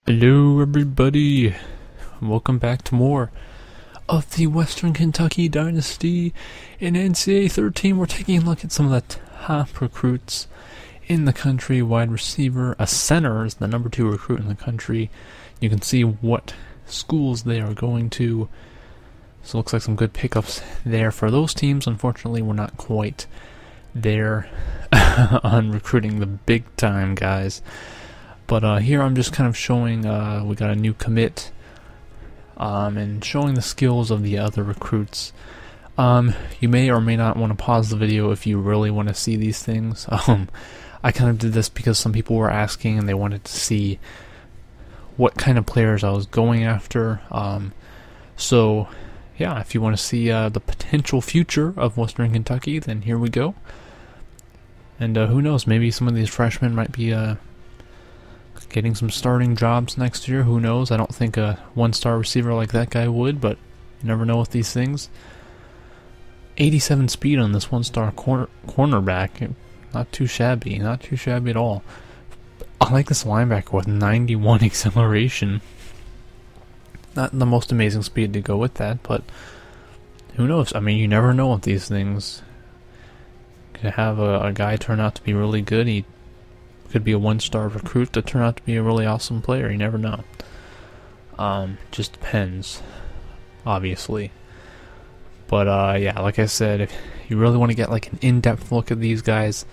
Hello everybody, welcome back to more of the Western Kentucky Dynasty. In NCAA 13, we're taking a look at some of the top recruits in the country. Wide receiver, a center is the number 2 recruit in the country. You can see what schools they are going to. So it looks like some good pickups there for those teams. Unfortunately, we're not quite there on recruiting the big time guys. But here I'm just kind of showing we got a new commit and showing the skills of the other recruits. You may or may not want to pause the video if you really want to see these things. I kind of did this because some people were asking and they wanted to see what kind of players I was going after. So yeah, if you want to see the potential future of Western Kentucky, then here we go. And who knows, maybe some of these freshmen might be getting some starting jobs next year. Who knows? I don't think a one-star receiver like that guy would, but you never know with these things. 87 speed on this one-star cornerback. Not too shabby. Not too shabby at all. I like this linebacker with 91 acceleration. Not the most amazing speed to go with that, but who knows? I mean, you never know with these things. Could have a guy turn out to be really good. He could be a one-star recruit to turn out to be a really awesome player. You never know. Just depends, obviously. But yeah, like I said, if you really want to get like an in-depth look at these guys,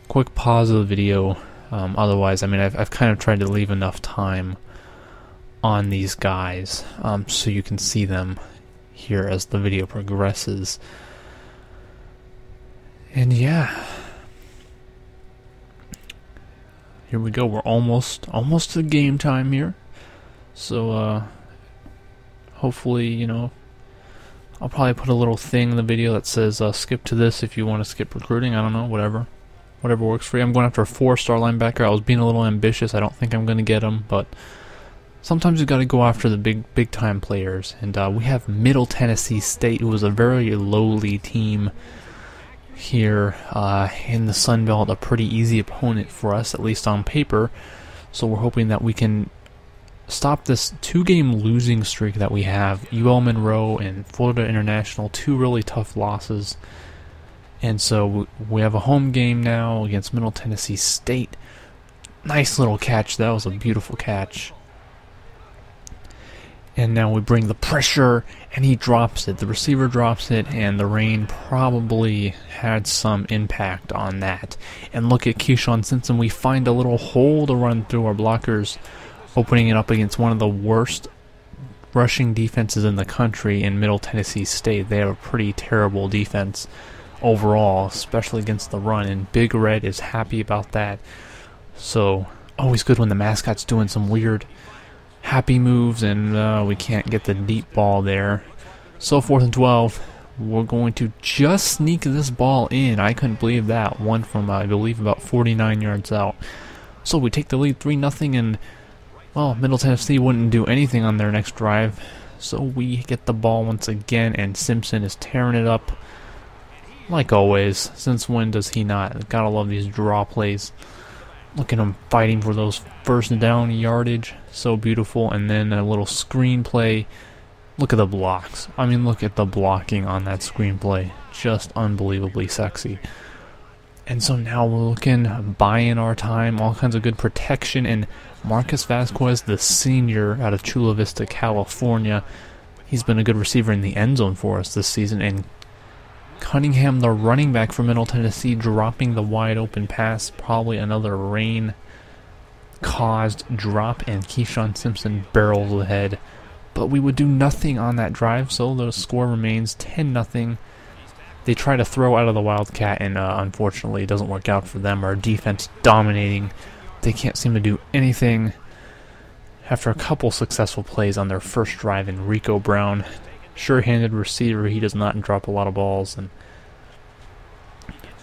quick pause of the video. Otherwise, I mean, I've kind of tried to leave enough time on these guys so you can see them here as the video progresses. And yeah, here we go. We're almost to game time here. So hopefully, you know, I'll probably put a little thing in the video that says skip to this if you want to skip recruiting. I don't know, whatever works for you. I'm going after a 4-star linebacker. I was being a little ambitious. I don't think I'm going to get him, but sometimes you got to go after the big time players. And we have Middle Tennessee State, who was a very lowly team here in the Sun Belt, a pretty easy opponent for us, at least on paper. So we're hoping that we can stop this 2-game losing streak that we have. UL Monroe and Florida International, 2 really tough losses. And so we have a home game now against Middle Tennessee State. Nice little catch. That was a beautiful catch. And now we bring the pressure, and he drops it. The receiver drops it, and the rain probably had some impact on that. And look at Keyshawn Simpson. We find a little hole to run through our blockers, opening it up against one of the worst rushing defenses in the country in Middle Tennessee State. They have a pretty terrible defense overall, especially against the run, and Big Red is happy about that. So, always good when the mascot's doing some weird happy moves, and we can't get the deep ball there. So 4th and 12, we're going to just sneak this ball in. I couldn't believe that. One from, I believe, about 49 yards out. So we take the lead 3-0, and, well, Middle Tennessee wouldn't do anything on their next drive. So we get the ball once again, and Simpson is tearing it up. Like always, since when does he not? Gotta love these draw plays. Look at him fighting for those first down yardage. So beautiful. And then a little screenplay. Look at the blocks. I mean, look at the blocking on that screenplay. Just unbelievably sexy. And so now we're looking, buying our time, all kinds of good protection. And Marcus Vasquez, the senior out of Chula Vista, California, he's been a good receiver in the end zone for us this season. And Cunningham, the running back for Middle Tennessee, dropping the wide open pass. Probably another rain-caused drop, and Keyshawn Simpson barrels ahead. But we would do nothing on that drive, so the score remains 10-0. They try to throw out of the Wildcat, and unfortunately it doesn't work out for them. Our defense dominating. They can't seem to do anything. After a couple successful plays on their first drive, in Rico Brown, sure-handed receiver, he does not drop a lot of balls, and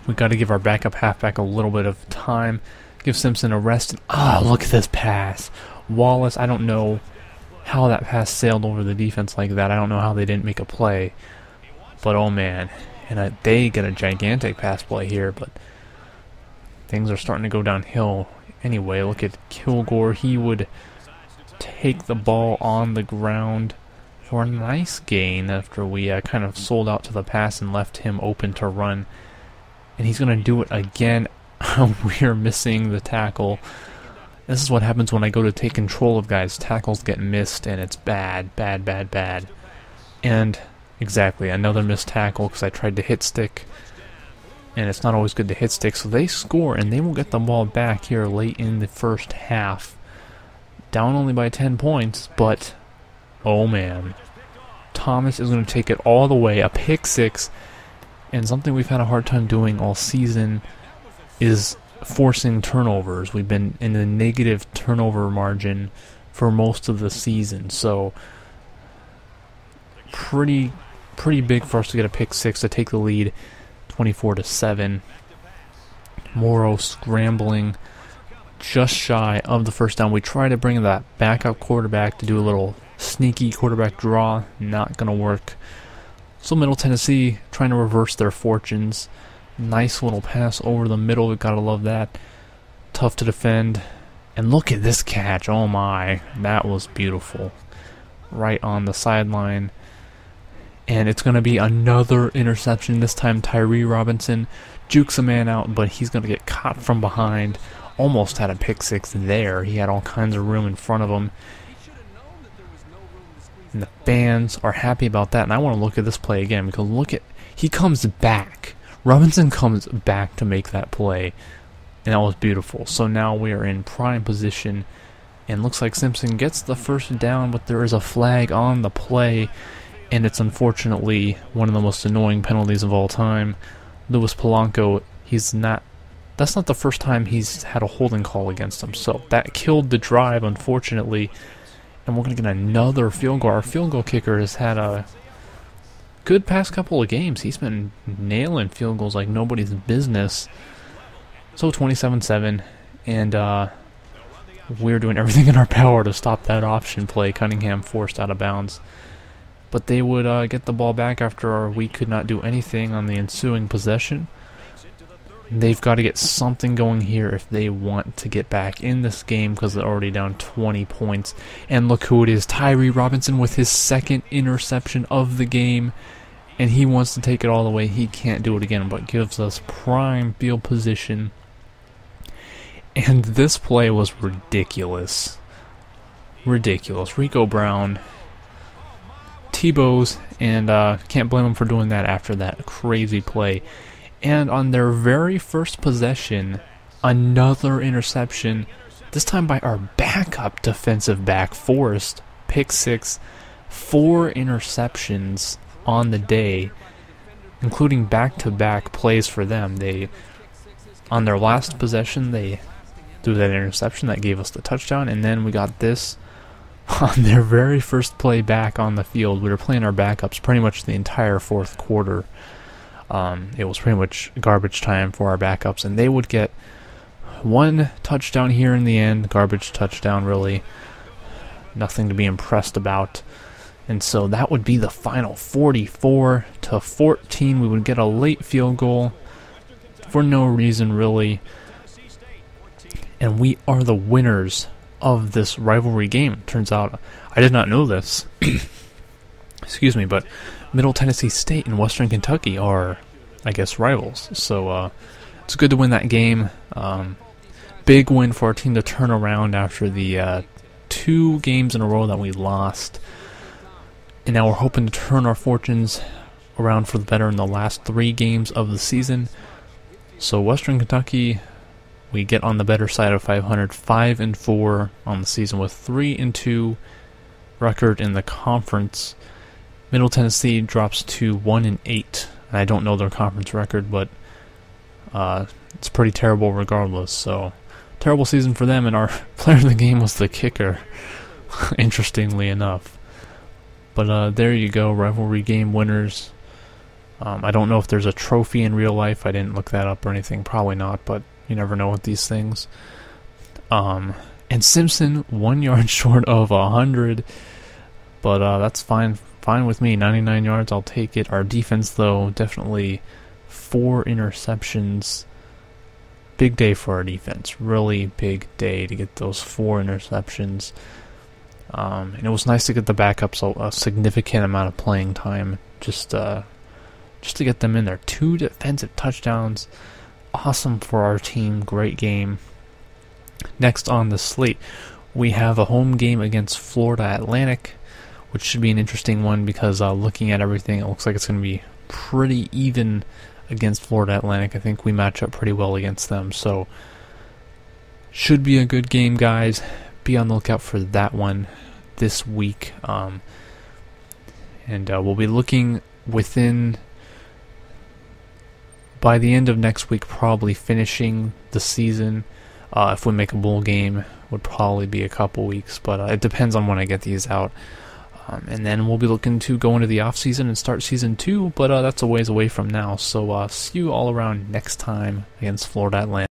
we got to give our backup halfback a little bit of time. Give Simpson a rest. And, look at this pass. Wallace, I don't know how that pass sailed over the defense like that. I don't know how they didn't make a play. But oh man, and they get a gigantic pass play here, but things are starting to go downhill anyway. Look at Kilgore. He would take the ball on the ground for a nice gain after we kind of sold out to the pass and left him open to run. And he's going to do it again. We're missing the tackle. This is what happens when I go to take control of guys. Tackles get missed, and it's bad, bad, bad, bad. And exactly, another missed tackle because I tried to hit stick. And it's not always good to hit stick. So they score, and they will get the ball back here late in the first half. Down only by 10 points, but oh man. Thomas is going to take it all the way, a pick six. And something we've had a hard time doing all season is forcing turnovers. We've been in the negative turnover margin for most of the season. So pretty big for us to get a pick six to take the lead 24-7. Morrow scrambling just shy of the first down. We try to bring that backup quarterback to do a little sneaky quarterback draw. Not going to work. So Middle Tennessee trying to reverse their fortunes. Nice little pass over the middle. We gotta love that. Tough to defend. And look at this catch. Oh my. That was beautiful. Right on the sideline. And it's going to be another interception. This time Tyree Robinson jukes a man out, but he's going to get caught from behind. Almost had a pick six there. He had all kinds of room in front of him. And the fans are happy about that. And I want to look at this play again because look at, he comes back. Robinson comes back to make that play. And that was beautiful. So now we are in prime position. And looks like Simpson gets the first down, but there is a flag on the play. And it's unfortunately one of the most annoying penalties of all time. Louis Polanco, that's not the first time he's had a holding call against him. So that killed the drive, unfortunately. And we're going to get another field goal. Our field goal kicker has had a good past couple of games. He's been nailing field goals like nobody's business. So 27-7. And we're doing everything in our power to stop that option play. Cunningham forced out of bounds. But they would get the ball back after we could not do anything on the ensuing possession. They've got to get something going here if they want to get back in this game because they're already down 20 points. And look who it is, Tyree Robinson with his second interception of the game. And he wants to take it all the way. He can't do it again, but gives us prime field position. And this play was ridiculous. Ridiculous. Rico Brown Tebow's, and can't blame him for doing that after that crazy play. And on their very first possession, another interception, this time by our backup defensive back, Forrest. Pick six, 4 interceptions on the day, including back-to-back plays for them. On their last possession, they threw that interception that gave us the touchdown, and then we got this on their very first play back on the field. We were playing our backups pretty much the entire fourth quarter. It was pretty much garbage time for our backups, and they would get one touchdown here in the end. Garbage touchdown, really. Nothing to be impressed about. And so that would be the final 44-14. We would get a late field goal for no reason, really. And we are the winners of this rivalry game. Turns out, I did not know this. Excuse me, but Middle Tennessee State and Western Kentucky are, I guess, rivals. So it's good to win that game. Big win for our team to turn around after the 2 games in a row that we lost. And now we're hoping to turn our fortunes around for the better in the last 3 games of the season. So Western Kentucky, we get on the better side of 500, 5-4 on the season with 3-2 record in the conference. Middle Tennessee drops to 1-8. And I don't know their conference record, but it's pretty terrible regardless. So terrible season for them, and our player of the game was the kicker, interestingly enough. But there you go, rivalry game winners. I don't know if there's a trophy in real life. I didn't look that up or anything. Probably not, but you never know with these things. And Simpson, 1 yard short of 100. But that's fine with me. 99 yards, I'll take it. Our defense, though, definitely 4 interceptions. Big day for our defense. Really big day to get those 4 interceptions. And it was nice to get the backups a significant amount of playing time, just to get them in there. 2 defensive touchdowns, awesome for our team, great game. Next on the slate, we have a home game against Florida Atlantic, which should be an interesting one because looking at everything, it looks like it's going to be pretty even against Florida Atlantic. I think we match up pretty well against them, so should be a good game, guys. Be on the lookout for that one this week. And we'll be looking by the end of next week, probably finishing the season. If we make a bowl game, would probably be a couple weeks, but it depends on when I get these out. And then we'll be looking to go into the off season and start season 2, but that's a ways away from now. So see you all around next time against Florida Atlantic.